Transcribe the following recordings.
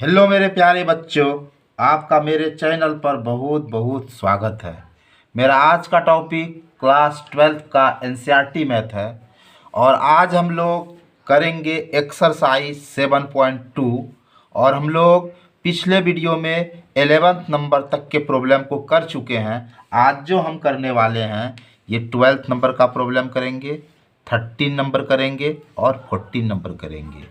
Hello मेरे प्यारे बच्चों, आपका मेरे चैनल पर बहुत बहुत स्वागत है। मेरा आज का टॉपिक क्लास 12th का एनसीईआरटी मैथ है और आज हम लोग करेंगे एक्सरसाइज 7.2 और हम लोग पिछले वीडियो में 11th नंबर तक के प्रॉब्लम को कर चुके हैं। आज जो हम करने वाले हैं ये 12th नंबर का प्रॉब्लम करेंगे, 13 नंबर करेंगे और 14 नंबर करेंगे।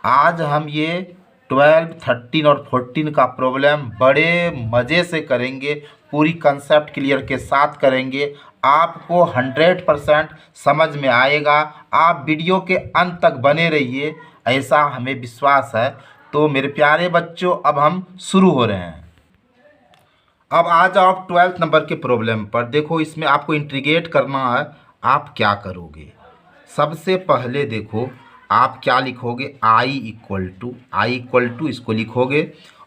आज हम ये 12, 13 और 14 का प्रॉब्लम बड़े मज़े से करेंगे, पूरी कंसेप्ट क्लियर के साथ करेंगे। आपको 100% समझ में आएगा। आप वीडियो के अंत तक बने रहिए, ऐसा हमें विश्वास है। तो मेरे प्यारे बच्चों, अब हम शुरू हो रहे हैं। अब आ जाओ 12th नंबर के प्रॉब्लम पर। देखो, इसमें आपको इंटीग्रेट करना है। आप क्या करोगे? सबसे पहले देखो, आप क्या लिखोगे? आई इक्वल टू इसको लिखोगे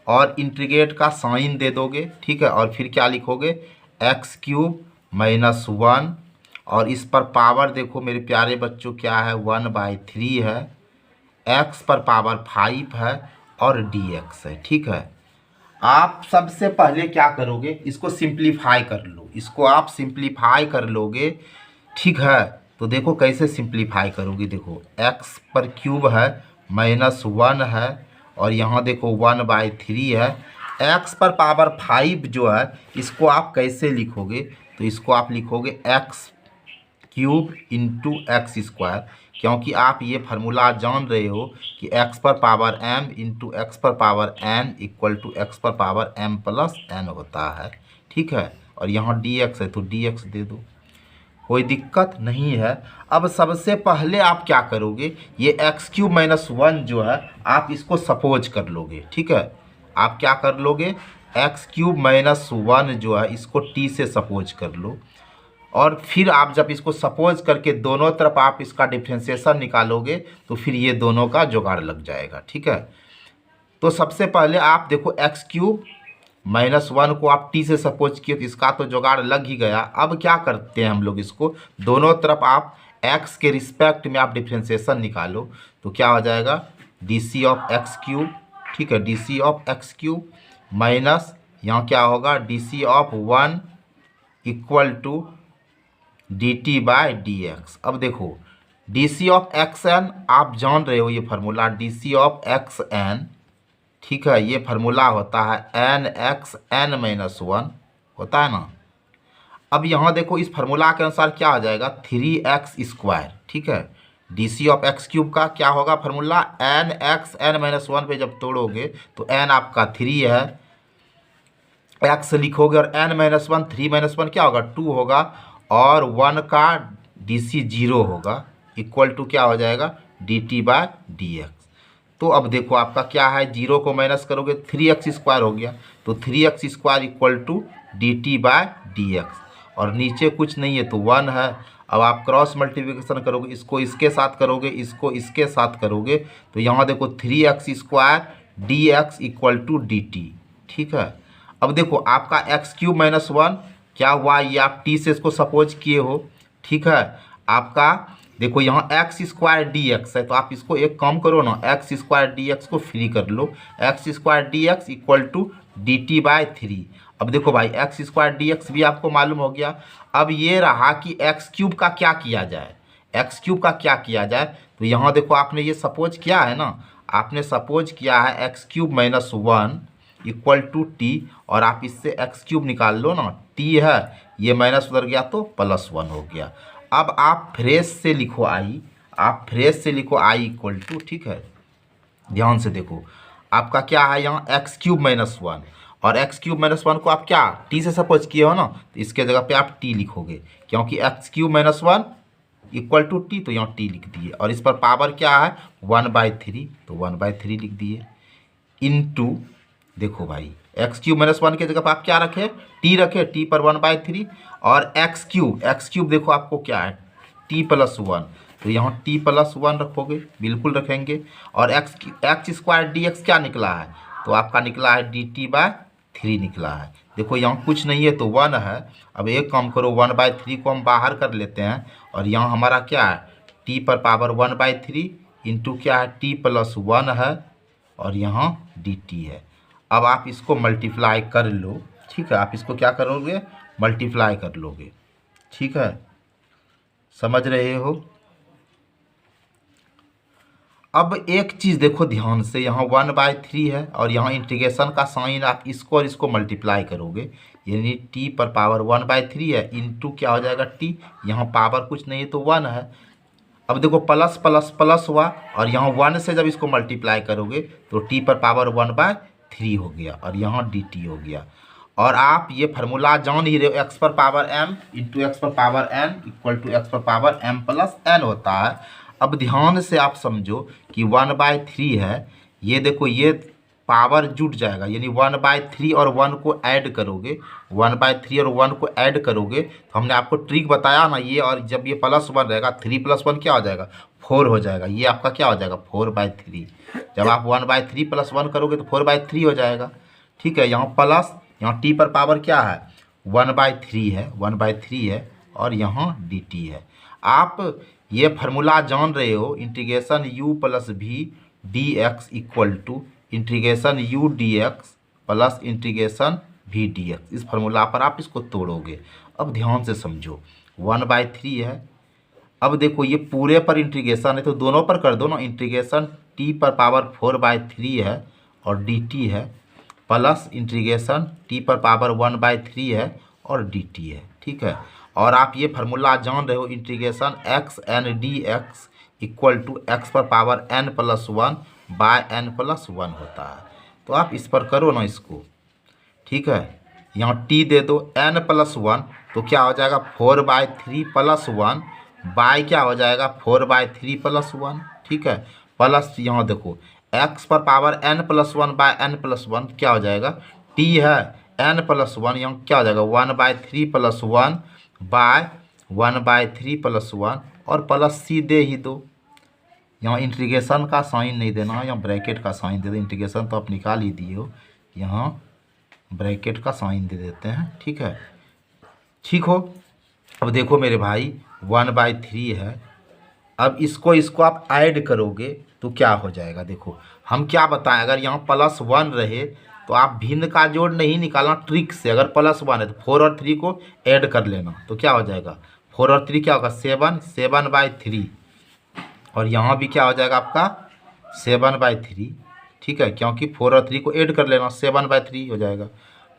और इंटीग्रेट का साइन दे दोगे, ठीक है। और फिर क्या लिखोगे? x³ - 1 और इस पर पावर देखो मेरे प्यारे बच्चों क्या है? 1/3 है। x पर पावर 5 है और dx है, ठीक है। आप सबसे पहले क्या करोगे? इसको सिंप्लीफाई कर लो। इसको आप सिंप्लीफाई कर लोगे, ठीक है। तो देखो कैसे सिंप्लीफाई करोगे। देखो, x पर क्यूब है, -1 है और यहाँ देखो 1/3 है। x पर पावर 5 जो है, इसको आप कैसे लिखोगे? तो इसको आप लिखोगे x³ × x², क्योंकि आप ये फार्मूला जान रहे हो कि x पर पावर m × x पर पावर n = x पर पावर m + n होता है, ठीक है। और यहाँ dx है तो dx दे दो, कोई दिक्कत नहीं है। अब सबसे पहले आप क्या करोगे? ये x³ - 1 जो है, आप इसको सपोज कर लोगे, ठीक है। आप क्या कर लोगे? x³ - 1 जो है, इसको t से सपोज कर लो और फिर आप जब इसको सपोज करके दोनों तरफ आप इसका डिफ्रेंशिएशन निकालोगे तो फिर ये दोनों का जुगाड़ लग जाएगा, ठीक है। तो सबसे पहले आप देखो, x³ - 1 को आप t से सपोज किए तो इसका तो जुगाड़ लग ही गया। अब क्या करते हैं हम लोग? इसको दोनों तरफ आप x के रिस्पेक्ट में आप डिफ्रेंशिएशन निकालो तो क्या हो जाएगा? dc/x³, ठीक है। dc/x³ माइनस यहाँ क्या होगा? dc/1 = dt/dx। अब देखो, dc/xn आप जान रहे हो ये फार्मूला, dc/xn, ठीक है। ये फार्मूला होता है nxn - 1 होता है ना। अब यहाँ देखो, इस फार्मूला के अनुसार क्या हो जाएगा? 3x², ठीक है। dc/x³ का क्या होगा फार्मूला? nxn - 1 पे जब तोड़ोगे तो n आपका 3 है, x लिखोगे और n - 1, 3 - 1 क्या होगा? 2 होगा और 1 का dc 0 होगा, इक्वल टू क्या हो जाएगा? dt/dx। तो अब देखो आपका क्या है? 0 को माइनस करोगे 3x² हो गया, तो 3x² = dt/dx और नीचे कुछ नहीं है तो 1 है। अब आप क्रॉस मल्टीप्लिकेशन करोगे, इसको इसके साथ करोगे, इसको इसके साथ करोगे तो यहाँ देखो 3x² dx = dt, ठीक है। अब देखो आपका x³ - 1 क्या हुआ? ये आप t से इसको सपोज किए हो, ठीक है। आपका देखो यहाँ x² dx है तो आप इसको एक काम करो ना, x² dx को फ्री कर लो, x² dx = dt/3। अब देखो भाई, x² dx भी आपको मालूम हो गया। अब ये रहा कि x³ का क्या किया जाए? x³ का क्या किया जाए? तो यहाँ देखो, आपने ये सपोज किया है ना, आपने सपोज किया है x³ - 1 = t और आप इससे x³ निकाल लो ना, t है, ये माइनस उधर गया तो +1 हो गया। अब आप फ्रेश से लिखो आई, आप फ्रेश से लिखो आई = ठीक है। ध्यान से देखो, आपका क्या है यहाँ? x³ - 1 और x³ - 1 को आप क्या t से सपोज किए हो ना, तो इसके जगह पे आप t लिखोगे, क्योंकि x³ - 1 = t, तो यहाँ t लिख दिए और इस पर पावर क्या है? 1/3, तो 1/3 लिख दिए इनटू। देखो भाई, x³ - 1 के जगह पर आप क्या रखे? t रखे, t पर 1/3 और x³ देखो आपको क्या है? t + 1, तो यहाँ t + 1 रखोगे, बिल्कुल रखेंगे। और x² dx क्या निकला है? तो आपका निकला है dt/3 निकला है। देखो यहाँ कुछ नहीं है तो 1 है। अब एक काम करो, 1/3 को हम बाहर कर लेते हैं और यहाँ हमारा क्या है? t पर पावर 1/3 इंटू क्या है? t + 1 है और यहाँ डी टी है। अब आप इसको मल्टीप्लाई कर लो, ठीक है, आप इसको क्या करोगे, मल्टीप्लाई कर लोगे, ठीक है, समझ रहे हो। अब एक चीज़ देखो ध्यान से, यहाँ 1/3 है और यहाँ इंटीग्रेशन का साइन आप इसको और इसको मल्टीप्लाई करोगे, यानी टी पर पावर 1/3 है इंटू क्या हो जाएगा टी, यहाँ पावर कुछ नहीं है तो 1 है। अब देखो प्लस प्लस प्लस हुआ और यहाँ 1 से जब इसको मल्टीप्लाई करोगे तो टी पर पावर 1/3 हो गया और यहाँ डी टी हो गया। और आप ये फार्मूला जान ही रहे हो, एक्स पर पावर एम इंटू एक्स पर power n equal to x पर पावर एम प्लस एन होता है। अब ध्यान से आप समझो कि 1/3 है, ये देखो ये पावर जुट जाएगा, यानी 1/3 और 1 को ऐड करोगे, 1/3 और 1 को ऐड करोगे तो हमने आपको ट्रिक बताया ना ये, और जब ये +1 रहेगा 3 + 1 क्या हो जाएगा 4 हो जाएगा, ये आपका क्या हो जाएगा 4/3। जब आप 1/3 + 1 करोगे तो 4/3 हो जाएगा, ठीक है। यहाँ प्लस, यहाँ टी पर पावर क्या है 1/3 है, 1/3 है और यहाँ डी टी है। आप ये फार्मूला जान रहे हो, integration u + v dx equal to integration u dx plus integration v dx। इस फार्मूला पर आप इसको तोड़ोगे। अब ध्यान से समझो 1/3 है, अब देखो ये पूरे पर इंटीग्रेशन है तो दोनों पर कर दो ना, इंटीग्रेशन t पर पावर 4/3 है और dt है प्लस इंटीग्रेशन t पर पावर 1/3 है और dt है, ठीक है। और आप ये फार्मूला जान रहे हो, integration x n d x equal to x पर पावर n + 1 बाय n + 1 होता है। तो आप इस पर करो ना इसको, ठीक है। यहाँ t दे दो n + 1 तो क्या हो जाएगा 4/3 + 1 बाय क्या हो जाएगा 4/3 + 1, ठीक है। प्लस यहाँ देखो x पर पावर n + 1 बाय n + 1 क्या हो जाएगा, t है n + 1, यहाँ क्या हो जाएगा 1/3 + 1 बाय 1/3 + 1 और प्लस सी दे ही दो। यहाँ इंटीग्रेशन का साइन नहीं देना है, यहाँ ब्रैकेट का साइन दे दो, इंटीग्रेशन तो आप निकाल ही दिए हो, यहाँ ब्रैकेट का साइन दे देते हैं, ठीक है, ठीक हो। अब देखो मेरे भाई 1/3 है, अब इसको आप ऐड करोगे तो क्या हो जाएगा, देखो हम क्या बताएं, अगर यहाँ +1 रहे तो आप भिन्न का जोड़ नहीं निकालना ट्रिक से, अगर +1 है तो 4 और 3 को ऐड कर लेना तो क्या हो जाएगा 4 और 3 क्या होगा 7/3 और यहाँ भी क्या हो जाएगा आपका 7/3, ठीक है, क्योंकि 4 और 3 को ऐड कर लेना 7/3 हो जाएगा।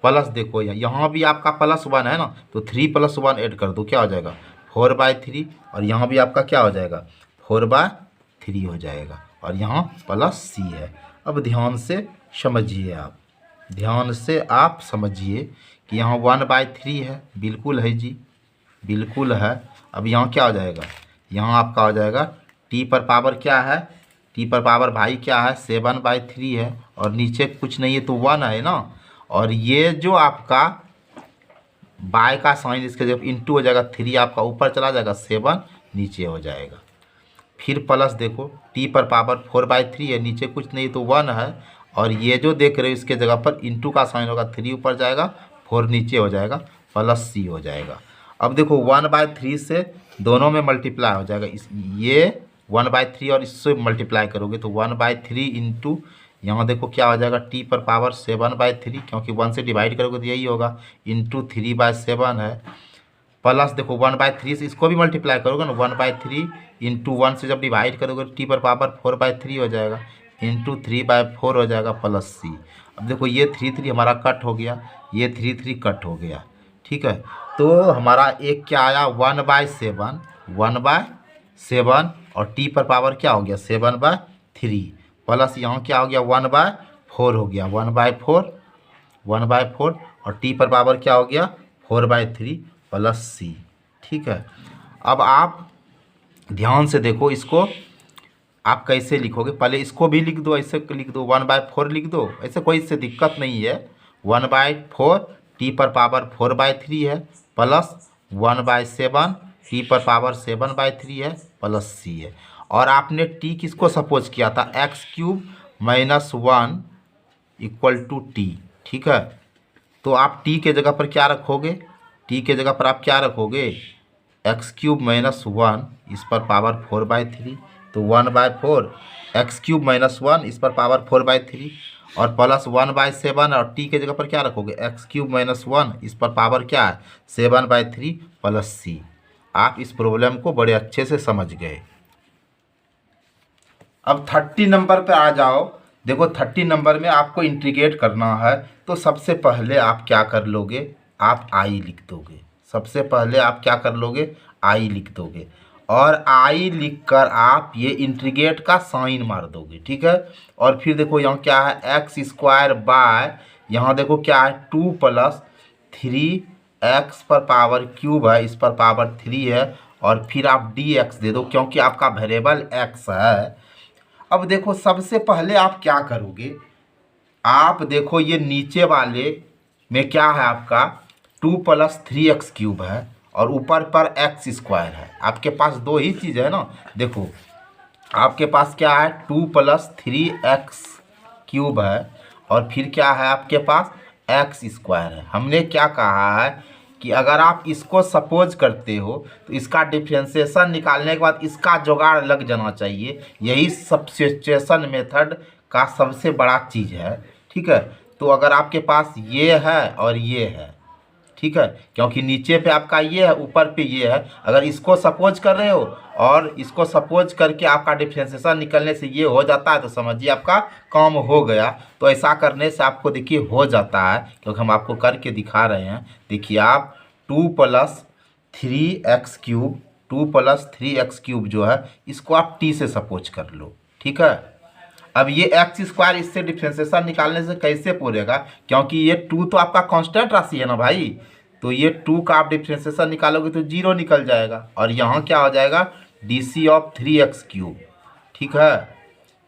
प्लस देखो यहाँ भी आपका +1 है ना तो 3 + 1 ऐड कर दो क्या हो जाएगा 4/3 और यहाँ भी आपका क्या हो जाएगा 4/3 हो जाएगा और यहाँ प्लस सी है। अब ध्यान से समझिए, आप ध्यान से आप समझिए कि यहाँ 1/3 है, बिल्कुल है जी, बिल्कुल है। अब यहाँ क्या हो जाएगा, यहाँ आपका हो जाएगा टी पर पावर क्या है, टी पर पावर भाई क्या है 7/3 है और नीचे कुछ नहीं है तो 1 है ना, और ये जो आपका बाय का साइन इसके जब इंटू हो जाएगा 3 आपका ऊपर चला जाएगा 7 नीचे हो जाएगा। फिर प्लस देखो टी पर पावर 4/3 है, नीचे कुछ नहीं तो 1 है और ये जो देख रहे हो इसके जगह पर इंटू का साइन होगा 3 ऊपर जाएगा 4 नीचे हो जाएगा प्लस सी हो जाएगा। अब देखो 1/3 से दोनों में मल्टीप्लाई हो जाएगा, इस ये 1/3 और इससे मल्टीप्लाई करोगे तो 1/3 इंटू यहाँ देखो क्या हो जाएगा टी पर पावर 7/3 क्योंकि 1 से डिवाइड करोगे तो यही होगा इंटू 3/7 है प्लस देखो 1/3 से इसको भी मल्टीप्लाई करोगे ना 1/3 इंटू 1 से जब डिवाइड करोगे टी पर पावर 4/3 हो जाएगा इंटू 3/4 हो जाएगा प्लस सी। अब देखो ये 3 हमारा कट हो गया, ये 3 कट हो गया, ठीक है। तो हमारा एक क्या आया 1/7 और टी पर पावर क्या हो गया 7/3 प्लस यहाँ क्या हो गया 1/4 हो गया 1/4 और टी पर पावर क्या हो गया 4/3 प्लस सी, ठीक है। अब आप ध्यान से देखो इसको आप कैसे लिखोगे, पहले इसको भी लिख दो, ऐसे लिख दो 1/4 लिख दो, ऐसे कोई इससे दिक्कत नहीं है। 1/4 टी पर पावर 4/3 है प्लस 1/7 टी पर पावर 7/3 है प्लस सी है। और आपने टी किसको सपोज किया था x³ - 1 इक्वल टू टी, ठीक है। तो आप टी के जगह पर क्या रखोगे, टी के जगह पर आप क्या रखोगे x³ - 1 इस पर पावर 4/3 तो 1/4 एक्स क्यूब माइनस 1 इस पर पावर 4/3 और प्लस 1/7 और टी के जगह पर क्या रखोगे एक्स क्यूब माइनस 1 इस पर पावर क्या है 7/3 प्लस सी। आप इस प्रॉब्लम को बड़े अच्छे से समझ गए। अब 30 नंबर पे आ जाओ। देखो 30 नंबर में आपको इंटीग्रेट करना है, तो सबसे पहले आप क्या कर लोगे, आप आई लिख दोगे। सबसे पहले आप क्या कर लोगे, आई लिख दोगे और आई लिखकर आप ये इंटीग्रेट का साइन मार दोगे, ठीक है। और फिर देखो यहाँ क्या है एक्स स्क्वायर बाय, यहाँ देखो क्या है 2 + 3x पर पावर क्यूब है, इस पर पावर 3 है और फिर आप dx दे दो क्योंकि आपका वेरिएबल x है। अब देखो सबसे पहले आप क्या करोगे, आप देखो ये नीचे वाले में क्या है आपका 2 + 3x³ है और ऊपर पर x स्क्वायर है। आपके पास दो ही चीज़ है ना। देखो आपके पास क्या है 2 + 3x³ है और फिर क्या है आपके पास x स्क्वायर है। हमने क्या कहा है कि अगर आप इसको सपोज करते हो तो इसका डिफ्रेंशिएशन निकालने के बाद इसका जुगाड़ लग जाना चाहिए। यही सब्स्टिट्यूशन मेथड का सबसे बड़ा चीज़ है, ठीक है। तो अगर आपके पास ये है और ये है, ठीक है, क्योंकि नीचे पे आपका ये है ऊपर पे ये है, अगर इसको सपोज कर रहे हो और इसको सपोज करके आपका डिफ्रेंशिएशन निकलने से ये हो जाता है तो समझिए आपका काम हो गया। तो ऐसा करने से आपको देखिए हो जाता है, क्योंकि हम आपको करके दिखा रहे हैं। देखिए आप 2 + 3x³ 2 + 3x³ जो है इसको आप t से सपोज कर लो, ठीक है। अब ये एक्स स्क्वायर इससे डिफ्रेंशिएशन निकालने से कैसे पूरेगा, क्योंकि ये 2 तो आपका कांस्टेंट राशि है ना भाई, तो ये 2 का आप डिफ्रेंशिएशन निकालोगे तो 0 निकल जाएगा और यहाँ क्या हो जाएगा dc/3x³, ठीक है,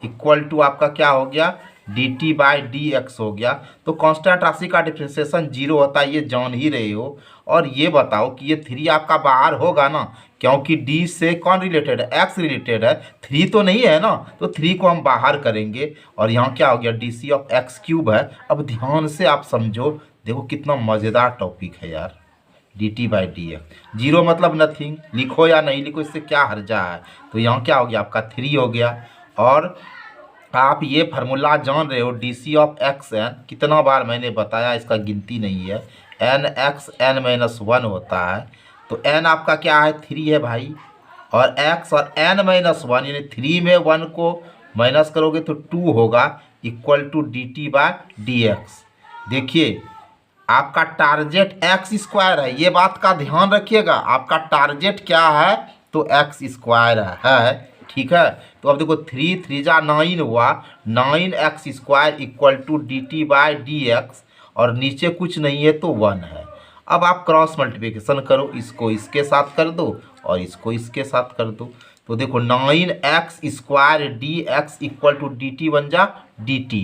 इक्वल टू आपका क्या हो गया dt/dx हो गया। तो कांस्टेंट राशि का डिफ्रेंशिएशन 0 होता है, ये जान ही रहे हो। और ये बताओ कि ये 3 आपका बाहर होगा ना, क्योंकि d से कौन रिलेटेड है, x रिलेटेड है, 3 तो नहीं है ना, तो 3 को हम बाहर करेंगे और यहाँ क्या हो गया dc/x³ है। अब ध्यान से आप समझो, देखो कितना मज़ेदार टॉपिक है यार। dt/dx 0 मतलब नथिंग, लिखो या नहीं लिखो इससे क्या हर्जा है। तो यहाँ क्या हो गया आपका 3 हो गया। और आप ये फार्मूला जान रहे हो dc/xn, कितना बार मैंने बताया इसका गिनती नहीं है, nxn-1 होता है। तो n आपका क्या है 3 है भाई, और x और n-1 यानी 3 में 1 को माइनस करोगे तो 2 होगा, इक्वल टू dt/dx। देखिए आपका टारगेट x स्क्वायर है, ये बात का ध्यान रखिएगा। आपका टारगेट क्या है तो x स्क्वायर है, ठीक है। तो अब देखो 3 3 जा 9 हुआ, 9x² इक्वल टू dt/dx और नीचे कुछ नहीं है तो 1 है। अब आप क्रॉस मल्टीप्लिकेशन करो, इसको इसके साथ कर दो और इसको इसके साथ कर दो। तो देखो 9x² dx equal to dt बन जा dt,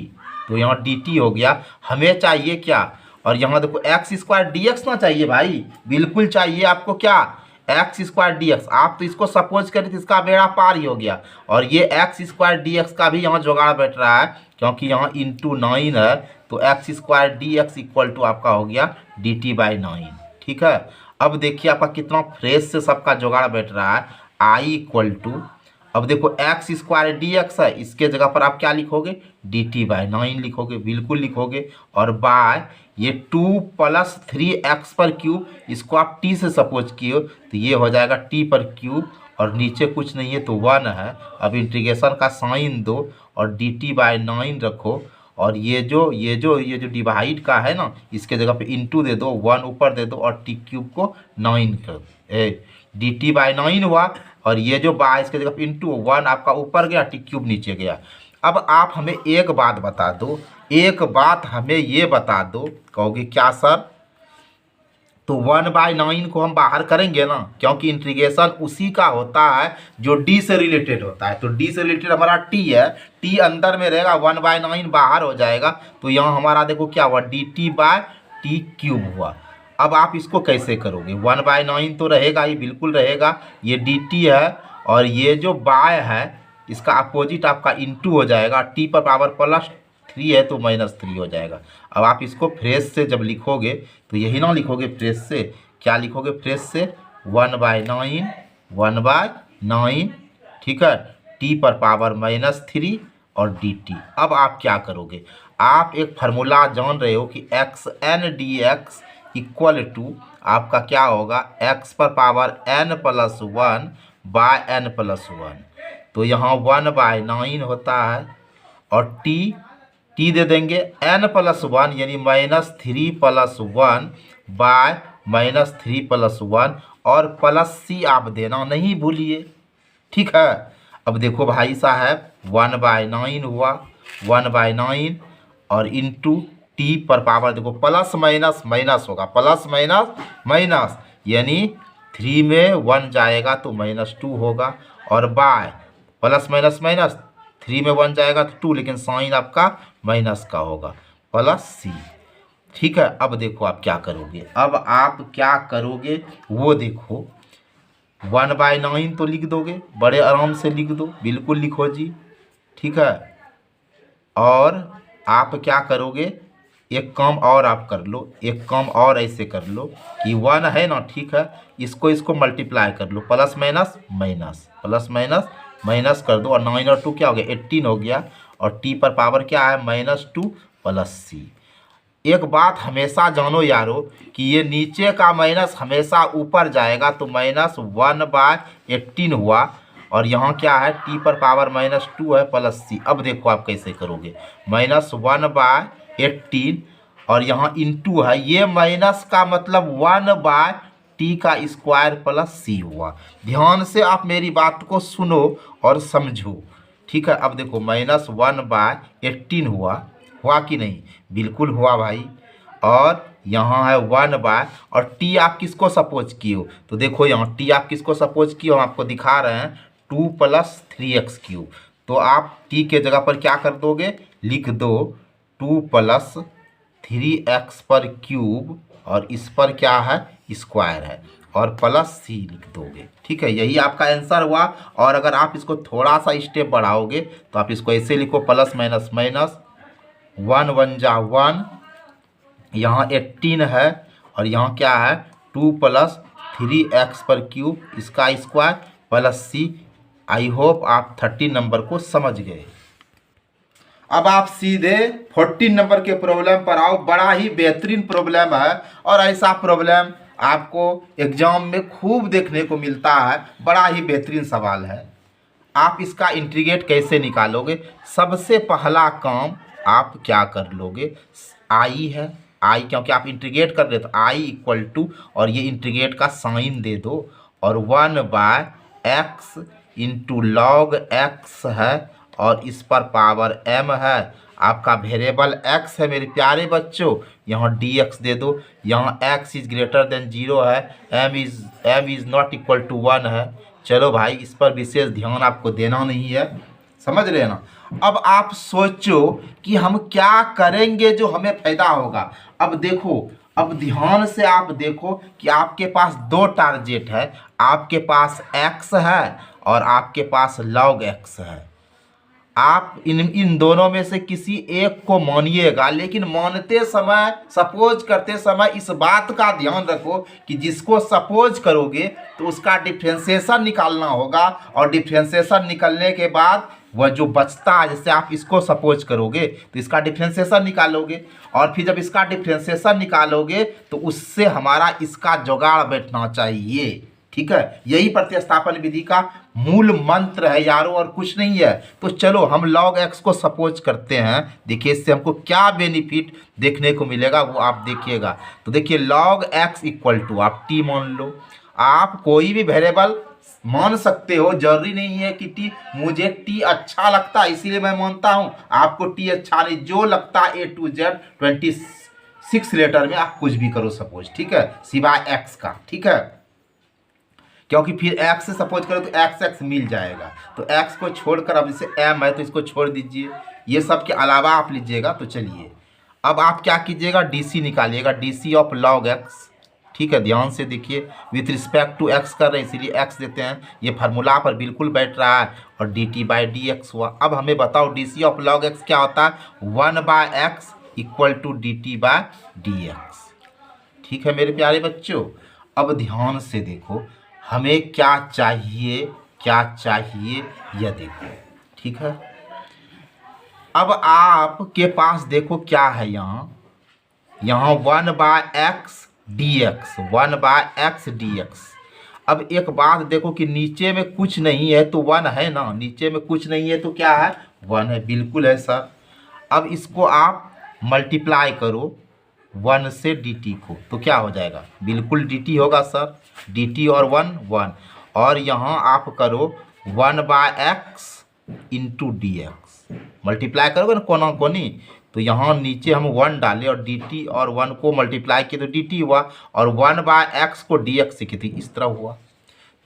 तो यहाँ dt हो गया। हमें चाहिए क्या, और यहाँ देखो x² dx ना चाहिए भाई, बिल्कुल चाहिए आपको क्या x² dx। आप तो इसको सपोज करें तो इसका बेड़ा पार ही हो गया, और ये x² dx का भी यहाँ जुगाड़ बैठ रहा है, क्योंकि यहाँ इंटू 9 है, तो x² dx इक्वल टू आपका हो गया dt/9, ठीक है। अब देखिए आपका कितना फ्रेश से सबका जुगाड़ बैठ रहा है, i इक्वल टू, अब देखो x² dx है, इसके जगह पर आप क्या लिखोगे dt/9 लिखोगे, बिल्कुल लिखोगे। और बाय ये 2 + 3x/³ इसको आप t से सपोज किए हो तो ये हो जाएगा t/³ और नीचे कुछ नहीं है तो 1 है। अब इंटीग्रेशन का साइन दो और dt/9 रखो, और ये जो डिवाइड का है ना, इसके जगह पे इंटू दे दो, 1 ऊपर दे दो और t³ को 9 कर दो, dt/9 हुआ। और ये जो बाय इसके जगह पे इंटू 1 आपका ऊपर गया, t³ नीचे गया। अब आप हमें एक बात बता दो, एक बात हमें ये बता दो, कहोगे क्या सर, तो 1/9 को हम बाहर करेंगे ना, क्योंकि इंटीग्रेशन उसी का होता है जो d से रिलेटेड होता है। तो d से रिलेटेड हमारा t है, t अंदर में रहेगा, 1/9 बाहर हो जाएगा, तो यहाँ हमारा देखो क्या हुआ dt/t³ हुआ। अब आप इसको कैसे करोगे, 1/9 तो रहेगा ही, बिल्कुल रहेगा, ये dt है और ये जो बाय है इसका अपोजिट आपका इंटू हो जाएगा, t पर पावर +3 है तो -3 हो जाएगा। अब आप इसको फ्रेश से जब लिखोगे तो यही ना लिखोगे फ्रेश से, क्या लिखोगे फ्रेश से 1/9, 1/9, ठीक है, टी पर पावर -3 और डी टी। अब आप क्या करोगे, आप एक फार्मूला जान रहे हो कि x n d x equal to आपका क्या होगा, एक्स पर पावर n+1 बाय n+1। तो यहाँ 1/9 होता है और टी दे देंगे n+1 यानी -3+1 बाय -3+1 और +c आप देना नहीं भूलिए, ठीक है। अब देखो भाई साहब 1/9 हुआ, 1/9 और इंटू टी पर पावर देखो प्लस माइनस माइनस होगा, प्लस माइनस माइनस यानी 3 में 1 जाएगा तो -2 होगा और बाय प्लस माइनस माइनस 3 में 1 जाएगा तो 2, लेकिन साइन आपका माइनस का होगा +c, ठीक है। अब देखो आप क्या करोगे, अब आप क्या करोगे वो देखो, 1/9 तो लिख दोगे, बड़े आराम से लिख दो, बिल्कुल लिखो जी, ठीक है। और आप क्या करोगे, एक काम और आप कर लो, एक काम और ऐसे कर लो कि 1 है ना, ठीक है, इसको मल्टीप्लाई कर लो, plus minus minus plus minus minus कर दो और 9 और 2 क्या हो गया, 18 हो गया और टी पर पावर क्या है -2 +c। एक बात हमेशा जानो यारो कि ये नीचे का माइनस हमेशा ऊपर जाएगा, तो -1/18 हुआ और यहाँ क्या है, टी पर पावर -2 है +c। अब देखो आप कैसे करोगे, -1/18 और यहाँ इंटू है, ये माइनस का मतलब 1/t का स्क्वायर +c हुआ। ध्यान से आप मेरी बात को सुनो और समझो, ठीक है। अब देखो -1/18 हुआ कि नहीं, बिल्कुल हुआ भाई। और यहाँ है 1/ और टी आप किसको सपोज किए हो, तो देखो यहाँ टी आप किसको सपोज किए हो, हम आपको दिखा रहे हैं 2 + 3x³। तो आप टी के जगह पर क्या कर दोगे, लिख दो 2 + 3x³ और इस पर क्या है, स्क्वायर है और +c लिख दोगे, ठीक है। यही आपका आंसर हुआ। और अगर आप इसको थोड़ा सा स्टेप बढ़ाओगे तो आप इसको ऐसे लिखो, प्लस माइनस माइनस 1 1 जा 1, यहाँ 18 है और यहाँ क्या है 2 + 3x³, इसका स्क्वायर +c। आई होप आप 13 नंबर को समझ गए। अब आप सीधे 14 नंबर के प्रॉब्लम पर आओ। बड़ा ही बेहतरीन प्रॉब्लम है और ऐसा प्रॉब्लम आपको एग्जाम में खूब देखने को मिलता है। बड़ा ही बेहतरीन सवाल है। आप इसका इंटीग्रेट कैसे निकालोगे, सबसे पहला काम आप क्या कर लोगे, आई है, आई क्योंकि आप इंटीग्रेट कर रहे हो तो आई इक्वल टू और ये इंटीग्रेट का साइन दे दो और 1/x इंटू लॉग x है और इस पर पावर m है। आपका वेरिएबल x है मेरे प्यारे बच्चों, यहाँ dx दे दो। यहाँ x इज ग्रेटर देन 0 है, m is not equal to 1 है। चलो भाई, इस पर विशेष ध्यान आपको देना नहीं है, समझ रहे हैं ना। अब आप सोचो कि हम क्या करेंगे जो हमें फायदा होगा। अब देखो, अब ध्यान से आप देखो कि आपके पास दो टारगेट है, आपके पास x है और आपके पास log x है। आप इन दोनों में से किसी एक को मानिएगा, लेकिन मानते समय, सपोज करते समय इस बात का ध्यान रखो कि जिसको सपोज करोगे तो उसका डिफ्रेंशिएशन निकालना होगा और डिफ्रेंशिएशन निकलने के बाद वह जो बचता है, जैसे आप इसको सपोज करोगे तो इसका डिफ्रेंशिएशन निकालोगे और फिर जब इसका डिफ्रेंशिएशन निकालोगे तो उससे हमारा इसका जुगाड़ बैठना चाहिए, ठीक है। यही प्रतिस्थापन विधि का मूल मंत्र है यारों, और कुछ नहीं है। तो चलो हम log x को सपोज करते हैं। देखिए इससे हमको क्या बेनिफिट देखने को मिलेगा वो आप देखिएगा। तो देखिए log x इक्वल टू आप t मान लो। आप कोई भी वेरिएबल मान सकते हो, जरूरी नहीं है कि t, मुझे t अच्छा लगता है इसीलिए मैं मानता हूँ, आपको t अच्छा नहीं, जो लगता है A to Z 26 लेटर में आप कुछ भी करो सपोज, ठीक है, सिवाय x का, ठीक है। क्योंकि फिर x से सपोज करो तो x मिल जाएगा। तो x को छोड़कर अब जैसे m है तो इसको छोड़ दीजिए, ये सब के अलावा आप लीजिएगा। तो चलिए अब आप क्या कीजिएगा, DC निकालिएगा, DC of log x, ठीक है। ध्यान से देखिए, विथ रिस्पेक्ट टू x कर रहे हैं इसीलिए x देते हैं, ये फार्मूला पर बिल्कुल बैठ रहा है और dt/dx हुआ। अब हमें बताओ DC ऑफ log x क्या होता है, 1/x इक्वल टू dt/dx, ठीक है मेरे प्यारे बच्चों। अब ध्यान से देखो, हमें क्या चाहिए, क्या चाहिए यह देखो। ठीक है, अब आपके पास देखो क्या है, यहाँ 1/x dx, 1/x dx। अब एक बात देखो कि नीचे में कुछ नहीं है तो 1 है ना, नीचे में कुछ नहीं है तो क्या है, 1 है, बिल्कुल है सर। अब इसको आप मल्टीप्लाई करो 1 से dt को, तो क्या हो जाएगा, बिल्कुल dt होगा सर, dt और 1 1। और यहाँ आप करो 1/x into D x, multiply करोगे ना कोना कोनी, तो यहाँ नीचे हम 1 डाले और dt और 1 को मल्टीप्लाई किए तो dt हुआ, और 1/x को dx से किए इस तरह हुआ।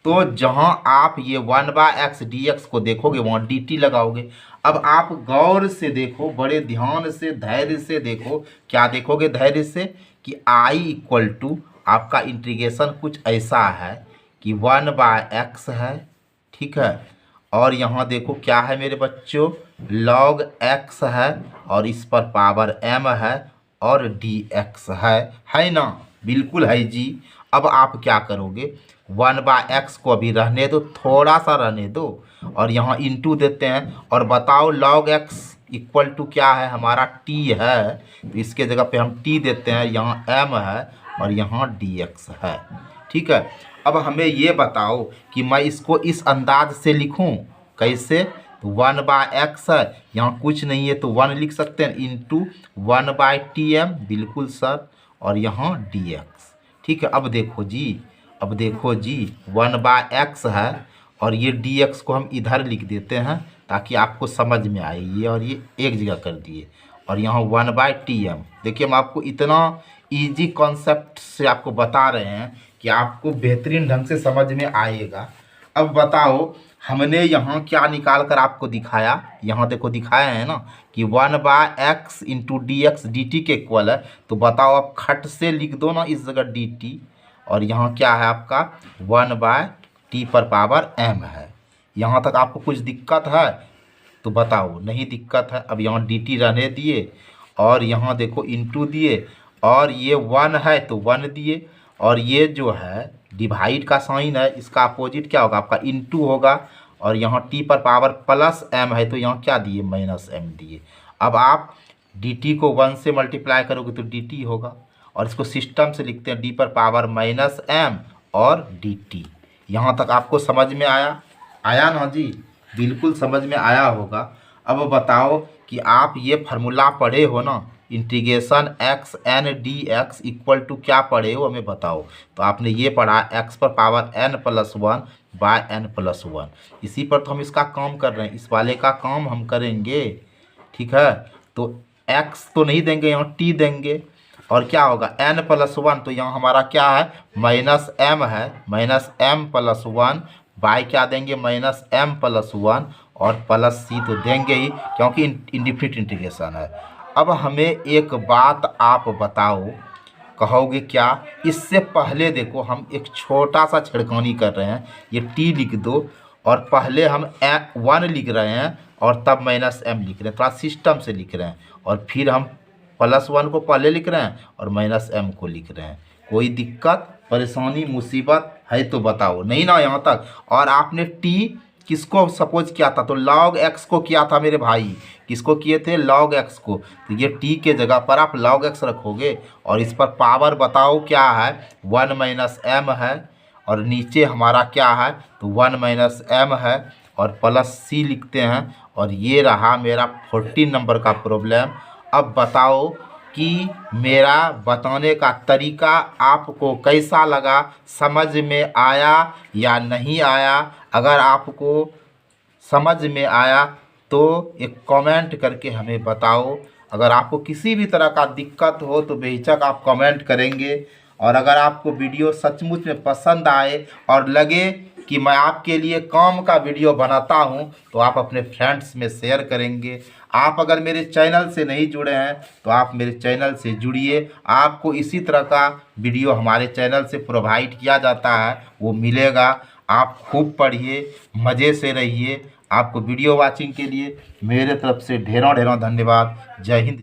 तो जहाँ आप ये 1/x dx को देखोगे वहाँ dt लगाओगे। अब आप गौर से देखो, बड़े ध्यान से धैर्य से देखो, क्या देखोगे धैर्य से, कि i इक्वल टू आपका इंटीग्रेशन कुछ ऐसा है कि 1/x है। ठीक है, और यहाँ देखो क्या है मेरे बच्चों, log x है और इस पर पावर m है और dx है ना, बिल्कुल है जी। अब आप क्या करोगे, 1/x को अभी रहने दो, थोड़ा सा रहने दो, और यहाँ इंटू देते हैं, और बताओ log x इक्वल टू क्या है, हमारा t है, तो इसके जगह पे हम t देते हैं, यहाँ m है और यहाँ dx है। ठीक है, अब हमें ये बताओ कि मैं इसको इस अंदाज से लिखूं, कैसे, तो 1/x है, यहाँ कुछ नहीं है तो 1 लिख सकते हैं, इंटू 1/tm, बिल्कुल सर, और यहाँ dx। ठीक है, अब देखो जी 1/x है और ये dx को हम इधर लिख देते हैं ताकि आपको समझ में आए, ये और ये एक जगह कर दिए, और यहाँ 1/tm। देखिए हम आपको इतना इजी कॉन्सेप्ट से आपको बता रहे हैं कि आपको बेहतरीन ढंग से समझ में आएगा। अब बताओ, हमने यहाँ क्या निकाल कर आपको दिखाया, यहाँ देखो दिखाया है ना कि 1/x इंटू dx dt के इक्वल है, तो बताओ आप खट से लिख दो ना इस जगह dt, और यहाँ क्या है आपका 1/t पर पावर m है। यहाँ तक आपको कुछ दिक्कत है तो बताओ, नहीं दिक्कत है। अब यहाँ dt रहने दिए, और यहाँ देखो इंटू दिए, और ये 1 है तो 1 दिए, और ये जो है डिवाइड का साइन है, इसका अपोजिट क्या होगा, आपका इंटू होगा, और यहाँ t पर पावर प्लस m है तो यहाँ क्या दिए, माइनस m दिए। अब आप dt को 1 से मल्टीप्लाई करोगे तो dt होगा, और इसको सिस्टम से लिखते हैं d पर पावर माइनस m और dt। यहाँ तक आपको समझ में आया ना जी, बिल्कुल समझ में आया होगा। अब बताओ कि आप ये फार्मूला पढ़े हो ना, integration x n d x equal to क्या पढ़े हो हमें बताओ। तो आपने ये पढ़ा x पर power n plus 1 by n plus 1, इसी पर तो हम इसका काम कर रहे हैं, इस वाले का काम हम करेंगे। ठीक है, तो x तो नहीं देंगे, यहाँ t देंगे, और क्या होगा n प्लस 1, तो यहाँ हमारा क्या है माइनस m है, माइनस m प्लस 1 बाय क्या देंगे, माइनस m प्लस 1, और प्लस c तो देंगे ही क्योंकि इंडिफिनिट इंटीग्रेशन है। अब हमें एक बात आप बताओ, कहोगे क्या, इससे पहले देखो हम एक छोटा सा छिड़कानी कर रहे हैं, ये t लिख दो, और पहले हम 1 लिख रहे हैं और तब माइनस m लिख रहे हैं, थोड़ा सिस्टम से लिख रहे हैं, और फिर हम प्लस 1 को पहले लिख रहे हैं और माइनस m को लिख रहे हैं। कोई दिक्कत परेशानी मुसीबत है तो बताओ, नहीं ना यहाँ तक। और आपने t किसको सपोज किया था, तो log x को किया था मेरे भाई, किसको किए थे, log x को, तो ये t के जगह पर आप log x रखोगे, और इस पर पावर बताओ क्या है, 1 माइनस m है, और नीचे हमारा क्या है, तो 1 माइनस m है, और प्लस c लिखते हैं, और ये रहा मेरा 14 नंबर का प्रॉब्लम। अब बताओ कि मेरा बताने का तरीका आपको कैसा लगा, समझ में आया या नहीं आया। अगर आपको समझ में आया तो एक कमेंट करके हमें बताओ। अगर आपको किसी भी तरह का दिक्कत हो तो बेहिचक आप कमेंट करेंगे। और अगर आपको वीडियो सचमुच में पसंद आए और लगे कि मैं आपके लिए काम का वीडियो बनाता हूं, तो आप अपने फ्रेंड्स में शेयर करेंगे। आप अगर मेरे चैनल से नहीं जुड़े हैं तो आप मेरे चैनल से जुड़िए, आपको इसी तरह का वीडियो हमारे चैनल से प्रोवाइड किया जाता है, वो मिलेगा। आप खूब पढ़िए, मज़े से रहिए। आपको वीडियो वाचिंग के लिए मेरे तरफ से ढेरों ढेरों धन्यवाद। जय हिंद।